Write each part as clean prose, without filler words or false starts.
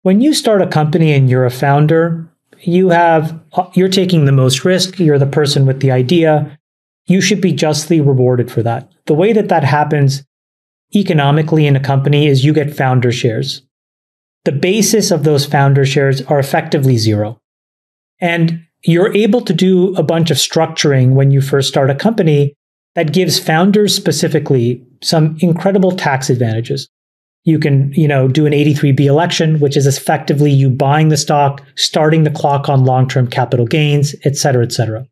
When you start a company and you're a founder, you're taking the most risk. You're the person with the idea. You should be justly rewarded for that. The way that that happens economically in a company is you get founder shares. The basis of those founder shares are effectively zero. And you're able to do a bunch of structuring when you first start a company that gives founders specifically some incredible tax advantages. You can, do an 83B election, which is effectively you buying the stock, starting the clock on long-term capital gains, et cetera, et cetera.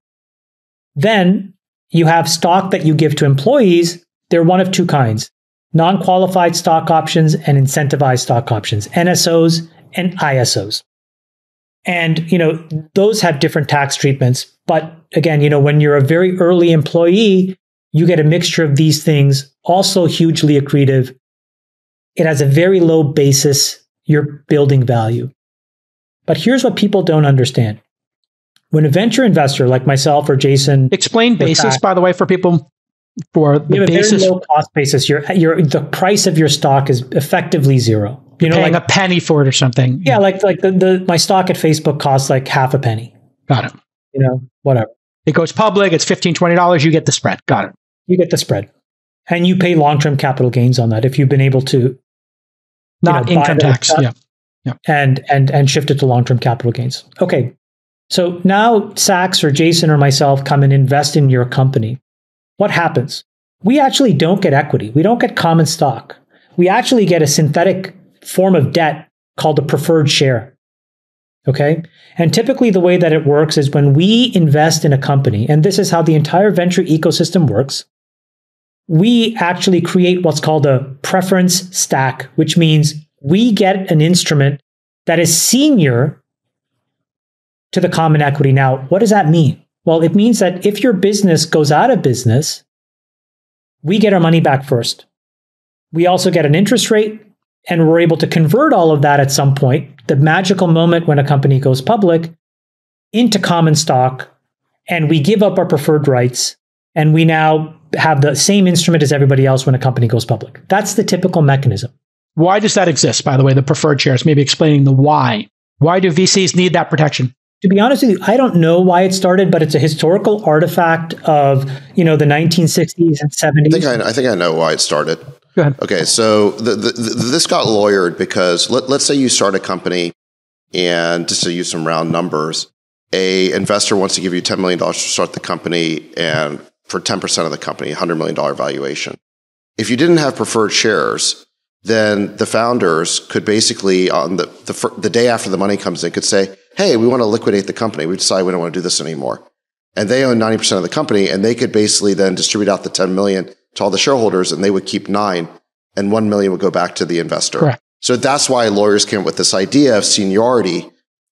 Then you have stock that you give to employees. They're one of two kinds: non-qualified stock options and incentivized stock options, NSOs and ISOs. And, those have different tax treatments. But again, when you're a very early employee, you get a mixture of these things, also hugely accretive. It has a very low basis. You're building value. But here's what people don't understand. When a venture investor like myself or Jason... Explain basis, by the way, for people. For the basis, a very low cost basis. The price of your stock is effectively zero. Paying a penny for it or something. Yeah, like my stock at Facebook costs like half a penny. Got it. Whatever. It goes public. It's $15, $20. You get the spread. Got it. You get the spread, and you pay long-term capital gains on that if you've been able to. Not income tax. Yeah. And shift it to long-term capital gains. Okay. So now Sachs or Jason or myself come and invest in your company. What happens? We actually don't get equity. We don't get common stock. We actually get a synthetic form of debt called a preferred share. Okay? And typically the way that it works is when we invest in a company, and this is how the entire venture ecosystem works, we actually create what's called a preference stack, which means we get an instrument that is senior to the common equity. Now, what does that mean? Well, it means that if your business goes out of business, we get our money back first. We also get an interest rate, and we're able to convert all of that at some point, the magical moment when a company goes public, into common stock, and we give up our preferred rights, and we now have the same instrument as everybody else when a company goes public. That's the typical mechanism. Why does that exist, by the way, the preferred shares? Maybe explaining the why. Why do VCs need that protection? To be honest with you, I don't know why it started, but it's a historical artifact of, the 1960s and 70s. I think I know why it started. Go ahead. Okay, so this got lawyered because let's say you start a company, and just to use some round numbers, a investor wants to give you $10 million to start the company, and for 10% of the company, $100 million valuation. If you didn't have preferred shares, then the founders could basically, on the day after the money comes in, could say, hey, we want to liquidate the company. We decide we don't want to do this anymore. And they own 90% of the company, and they could basically then distribute out the 10 million to all the shareholders, and they would keep 9, and 1 million would go back to the investor. Correct. So that's why lawyers came up with this idea of seniority,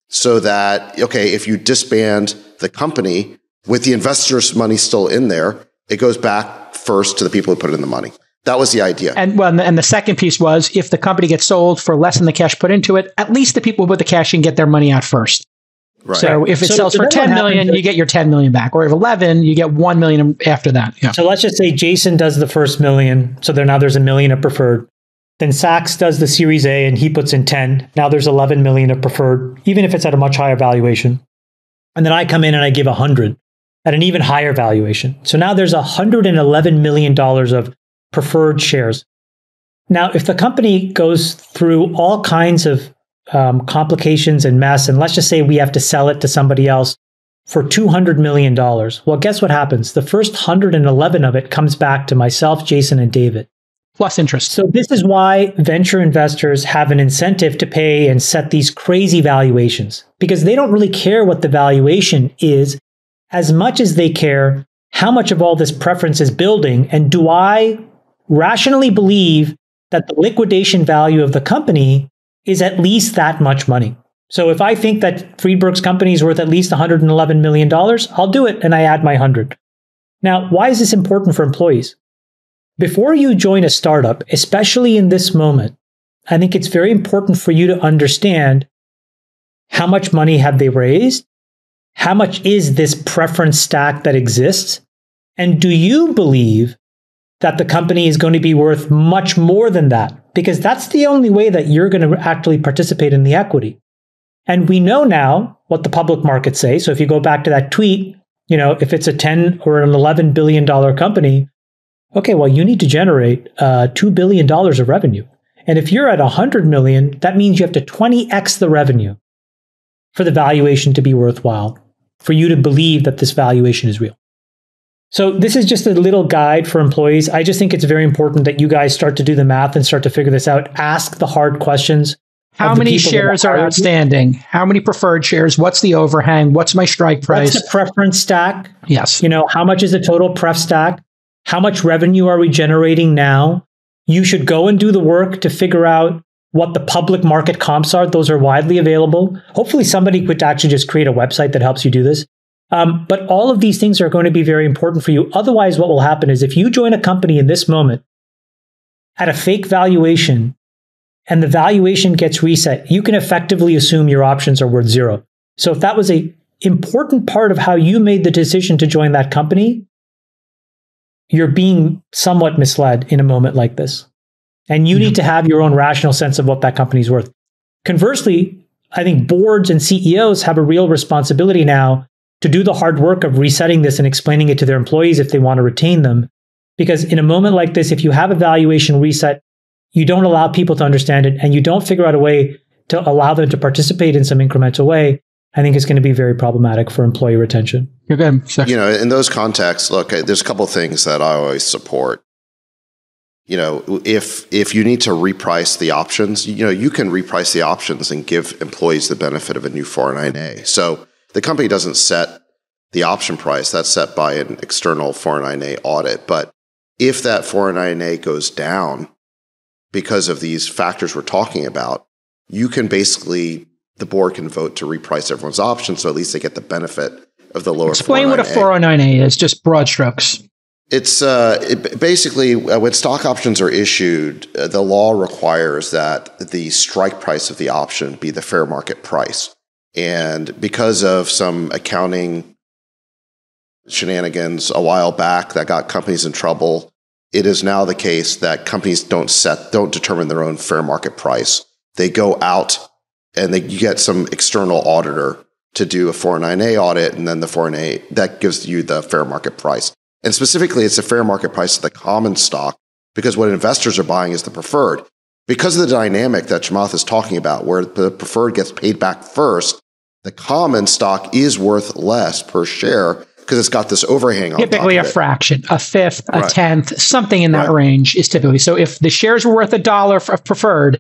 so that, okay, if you disband the company with the investor's money still in there, it goes back first to the people who put in the money. That was the idea. And the second piece was, if the company gets sold for less than the cash put into it, at least the people who put the cash in get their money out first. Right. So if it sells for 10 million, you get your 10 million back. Or if 11, you get 1 million after that. Yeah. So let's just say Jason does the first million. So now there's $1 million of preferred. Then Sachs does the Series A and he puts in 10. Now there's 11 million of preferred, even if it's at a much higher valuation. And then I come in and I give 100 at an even higher valuation. So now there's $111 million of preferred shares. Now, if the company goes through all kinds of complications and mess, and let's just say we have to sell it to somebody else for $200 million, well, guess what happens? The first 111 of it comes back to myself, Jason, and David. Plus interest. So this is why venture investors have an incentive to pay and set these crazy valuations, because they don't really care what the valuation is as much as they care how much of all this preference is building, and do I rationally believe that the liquidation value of the company is at least that much money. So if I think that Friedberg's company is worth at least $111 million, I'll do it, and I add my 100. Now, why is this important for employees? Before you join a startup, especially in this moment, I think it's very important for you to understand how much money have they raised? How much is this preference stack that exists? And do you believe that the company is going to be worth much more than that? because that's the only way that you're going to actually participate in the equity. And we know now what the public markets say. So if you go back to that tweet, if it's a 10 or an $11 billion company, okay, well, you need to generate $2 billion of revenue. And if you're at 100 million, that means you have to 20x the revenue for the valuation to be worthwhile, for you to believe that this valuation is real. So this is just a little guide for employees. I just think it's very important that you guys start to do the math and start to figure this out. Ask the hard questions. How many shares are outstanding? How many preferred shares? What's the overhang? What's my strike price? What's the preference stack? Yes. How much is the total pref stack? How much revenue are we generating now? You should go and do the work to figure out what the public market comps are. Those are widely available. Hopefully somebody could actually just create a website that helps you do this. But all of these things are going to be very important for you. Otherwise, what will happen is if you join a company in this moment at a fake valuation and the valuation gets reset, you can effectively assume your options are worth zero. So if that was an important part of how you made the decision to join that company, you're being somewhat misled in a moment like this. And you need to have your own rational sense of what that company's worth. Conversely, I think boards and CEOs have a real responsibility now to do the hard work of resetting this and explaining it to their employees if they want to retain them. Because in a moment like this, if you have a valuation reset, you don't allow people to understand it and you don't figure out a way to allow them to participate in some incremental way, I think it's going to be very problematic for employee retention. You're good. In those contexts, look, there's a couple of things that I always support. If you need to reprice the options, you can reprice the options and give employees the benefit of a new 409A. So the company doesn't set the option price. That's set by an external 409A audit. But if that 409A goes down because of these factors we're talking about, you can basically, the board can vote to reprice everyone's options, so at least they get the benefit of the lower 409A. Explain what a 409A is, just broad strokes. It's basically when stock options are issued, the law requires that the strike price of the option be the fair market price. And because of some accounting shenanigans a while back that got companies in trouble, it is now the case that companies don't determine their own fair market price. They go out and you get some external auditor to do a 409A audit, and then the 409A, that gives you the fair market price. And specifically, it's the fair market price of the common stock, because what investors are buying is the preferred. Because of the dynamic that Chamath is talking about, where the preferred gets paid back first, the common stock is worth less per share because it's got this overhang on typically top of a it. fraction, a fifth, a tenth, something in that range is typically. So if the shares were worth $1 of preferred,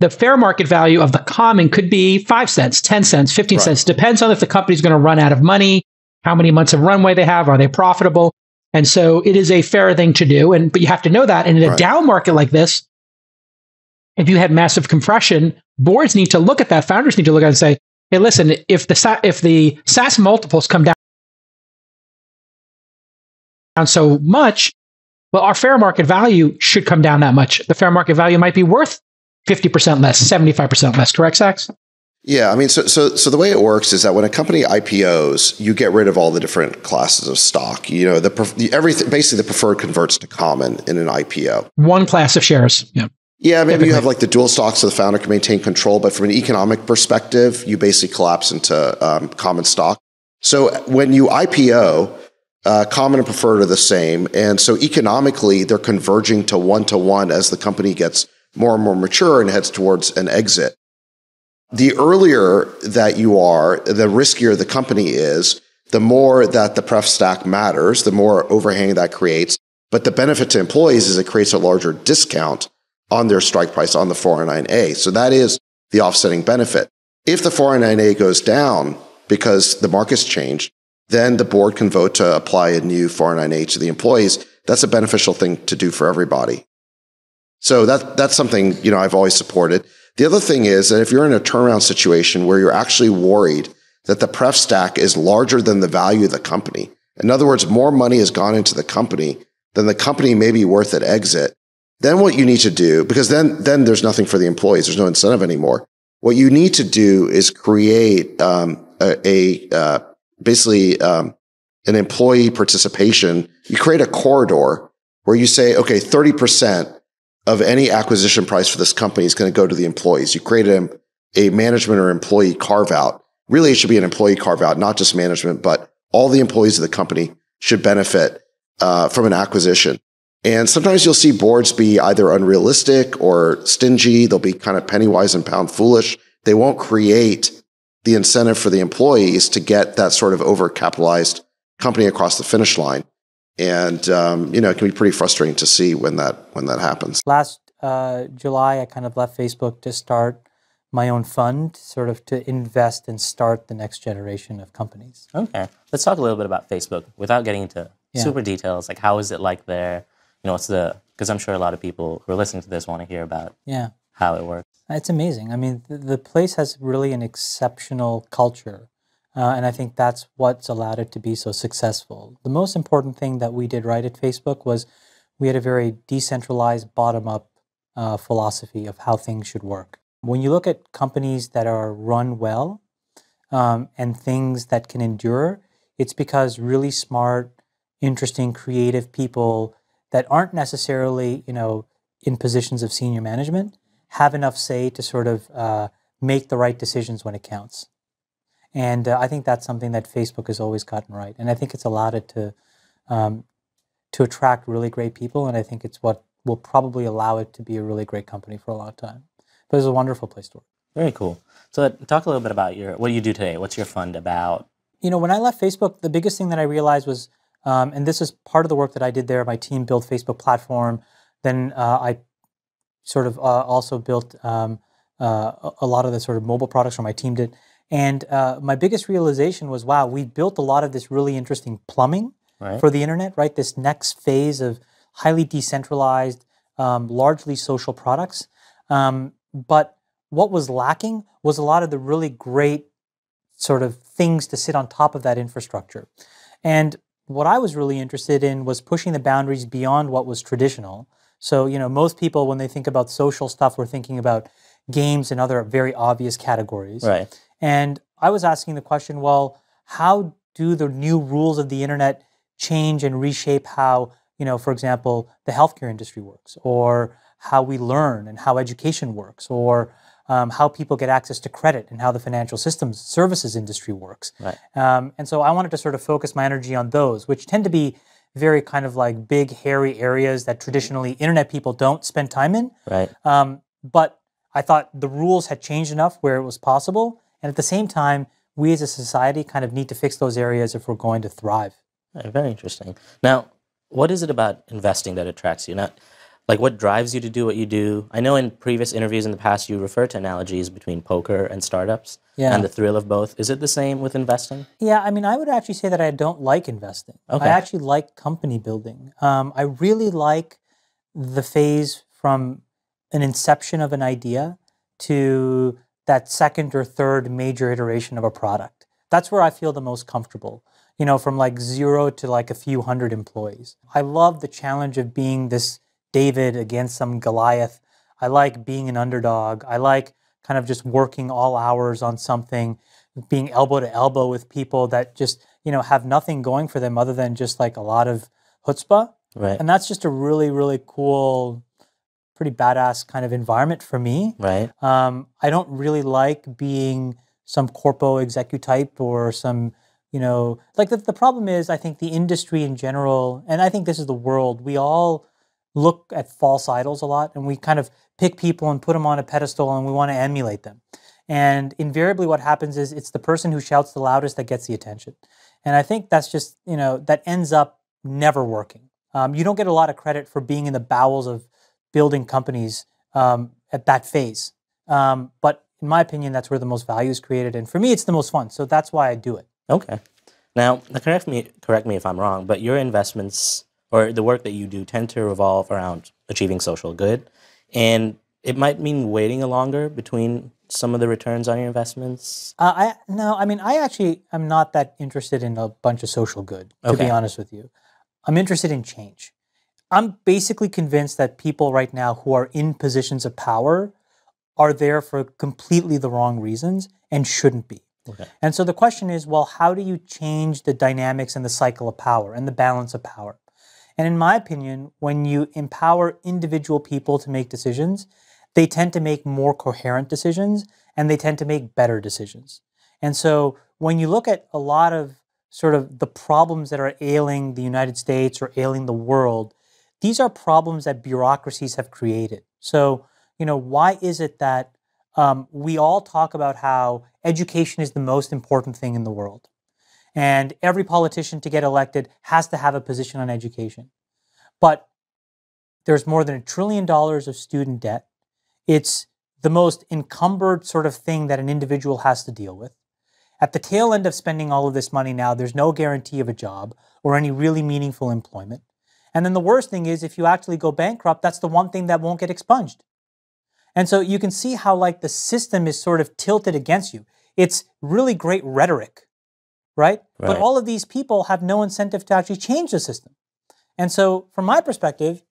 the fair market value of the common could be 5 cents, 10 cents, 15 cents. Depends on if the company's going to run out of money, how many months of runway they have, are they profitable? And so it is a fair thing to do. But you have to know that. And in a down market like this, if you had massive compression, boards need to look at that. Founders need to look at it and say, hey, listen, if the SaaS multiples come down so much, well, our fair market value should come down that much. The fair market value might be worth 50% less, 75% less. Correct, Sachs? Yeah, I mean, so the way it works is that when a company IPOs, you get rid of all the different classes of stock. Everything, basically the preferred converts to common in an IPO. One class of shares. Yeah. Yeah, maybe you have like the dual stock so the founder can maintain control, but from an economic perspective, you basically collapse into common stock. So when you IPO, common and preferred are the same. And so economically, they're converging to one as the company gets more and more mature and heads towards an exit. The earlier that you are, the riskier the company is, the more that the pref stack matters, the more overhang that creates. But the benefit to employees is it creates a larger discount on their strike price on the 409A. So that is the offsetting benefit. If the 409A goes down because the market's changed, then the board can vote to apply a new 409A to the employees. That's a beneficial thing to do for everybody. So that's something, I've always supported. The other thing is that if you're in a turnaround situation where you're actually worried that the pref stack is larger than the value of the company, in other words, more money has gone into the company than the company may be worth at exit, then what you need to do, because then there's nothing for the employees, there's no incentive anymore. What you need to do is create basically an employee participation. You create a corridor where you say, okay, 30% of any acquisition price for this company is going to go to the employees. You created a management or employee carve out. Really, it should be an employee carve out, not just management, but all the employees of the company should benefit from an acquisition. And sometimes you'll see boards be either unrealistic or stingy. They'll be kind of penny wise and pound foolish. They won't create the incentive for the employees to get that sort of overcapitalized company across the finish line. And, it can be pretty frustrating to see when that happens. Last July, I kind of left Facebook to start my own fund, sort of to invest and start the next generation of companies. Okay. Let's talk a little bit about Facebook without getting into super details. Like, how is it like there? Because I'm sure a lot of people who are listening to this want to hear about how it works. It's amazing. I mean, the place has really an exceptional culture. And I think that's what's allowed it to be so successful. The most important thing that we did right at Facebook was we had a very decentralized, bottom-up philosophy of how things should work. When you look at companies that are run well and things that can endure, it's because really smart, interesting, creative people that aren't necessarily, in positions of senior management have enough say to sort of make the right decisions when it counts. And I think that's something that Facebook has always gotten right. And I think it's allowed it to attract really great people. And I think it's what will probably allow it to be a really great company for a long time. But it's a wonderful place to work. Very cool. So talk a little bit about what do you do today? What's your fund about? When I left Facebook, the biggest thing that I realized was, and this is part of the work that I did there, my team built Facebook platform. Then I sort of also built a lot of the sort of mobile products, or my team did. And my biggest realization was, wow, we built a lot of this really interesting plumbing for the internet, right? This next phase of highly decentralized, largely social products. But what was lacking was a lot of the really great sort of things to sit on top of that infrastructure. And what I was really interested in was pushing the boundaries beyond what was traditional. So, most people, when they think about social stuff, were thinking about games and other very obvious categories. Right. And I was asking the question, well, how do the new rules of the internet change and reshape how, for example, the healthcare industry works, or how we learn and how education works, or how people get access to credit and how the financial systems services industry works. Right. And so I wanted to sort of focus my energy on those, which tend to be very kind of like big, hairy areas that traditionally internet people don't spend time in. Right. But I thought the rules had changed enough where it was possible. And at the same time, we as a society kind of need to fix those areas if we're going to thrive. Very interesting. Now, what is it about investing that attracts you? Like, what drives you to do what you do? I know in previous interviews in the past, you referred to analogies between poker and startups and the thrill of both. Is it the same with investing? Yeah, I mean, I would actually say that I don't like investing. Okay. I actually like company building. I really like the phase from an inception of an idea to that second or third major iteration of a product. That's where I feel the most comfortable, from like 0 to like a few hundred employees. I love the challenge of being this David against some Goliath. I like being an underdog. I like kind of just working all hours on something, being elbow to elbow with people that just, have nothing going for them other than just like a lot of chutzpah. Right. And that's just a really, really cool, pretty badass kind of environment for me. Right. I don't really like being some corpo execu type or some, like the problem is, I think the industry in general, and I think this is the world, we all look at false idols a lot, and we kind of pick people and put them on a pedestal and we want to emulate them. And invariably what happens is it's the person who shouts the loudest that gets the attention. And I think that's just, that ends up never working. You don't get a lot of credit for being in the bowels of building companies at that phase. But in my opinion, that's where the most value is created. And for me, it's the most fun. So that's why I do it. Okay. Now, correct me if I'm wrong, but your investments or the work that you do tend to revolve around achieving social good. And it might mean waiting longer between some of the returns on your investments. I actually am not that interested in a bunch of social good, to be honest with you. I'm interested in change. I'm basically convinced that people right now who are in positions of power are there for completely the wrong reasons and shouldn't be. Okay. And so the question is, well, how do you change the dynamics and the cycle of power and the balance of power? And in my opinion, when you empower individual people to make decisions, they tend to make more coherent decisions and they tend to make better decisions. And so when you look at a lot of sort of the problems that are ailing the United States or ailing the world, these are problems that bureaucracies have created. So, why is it that we all talk about how education is the most important thing in the world? And every politician to get elected has to have a position on education. But there's more than $1 trillion of student debt. It's the most encumbered sort of thing that an individual has to deal with. At the tail end of spending all of this money now, there's no guarantee of a job or any really meaningful employment. And then the worst thing is if you actually go bankrupt, that's the one thing that won't get expunged. And so you can see how the system is sort of tilted against you. It's really great rhetoric, right? But all of these people have no incentive to actually change the system. And so from my perspective,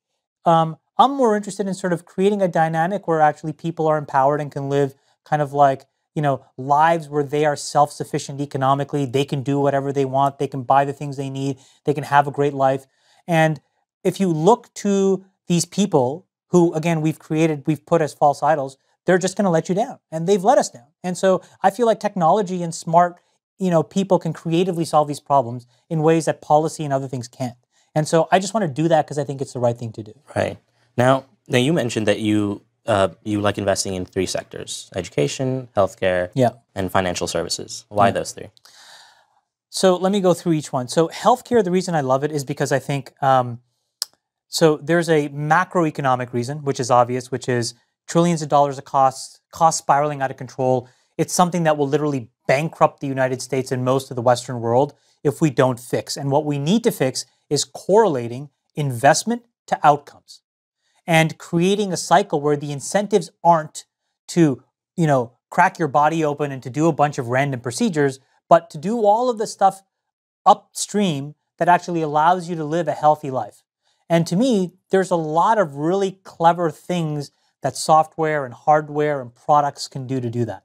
I'm more interested in sort of creating a dynamic where actually people are empowered and can live kind of lives where they are self-sufficient economically. They can do whatever they want. They can buy the things they need. They can have a great life. And if you look to these people who, again, we've put as false idols, they're just going to let you down. And they've let us down. And so I feel like technology and smart, people can creatively solve these problems in ways that policy and other things can't. And so I just want to do that because I think it's the right thing to do. Right. Now you mentioned that you like investing in 3 sectors: education, healthcare, and financial services. Why those 3? So let me go through each one. So healthcare, the reason I love it is because I think, so there's a macroeconomic reason, which is obvious, which is trillions of dollars of costs spiraling out of control. It's something that will literally bankrupt the United States and most of the Western world if we don't fix. And what we need to fix is correlating investment to outcomes and creating a cycle where the incentives aren't to, crack your body open and to do a bunch of random procedures, but to do all of the stuff upstream that actually allows you to live a healthy life. And to me, there's a lot of really clever things that software and hardware and products can do to do that.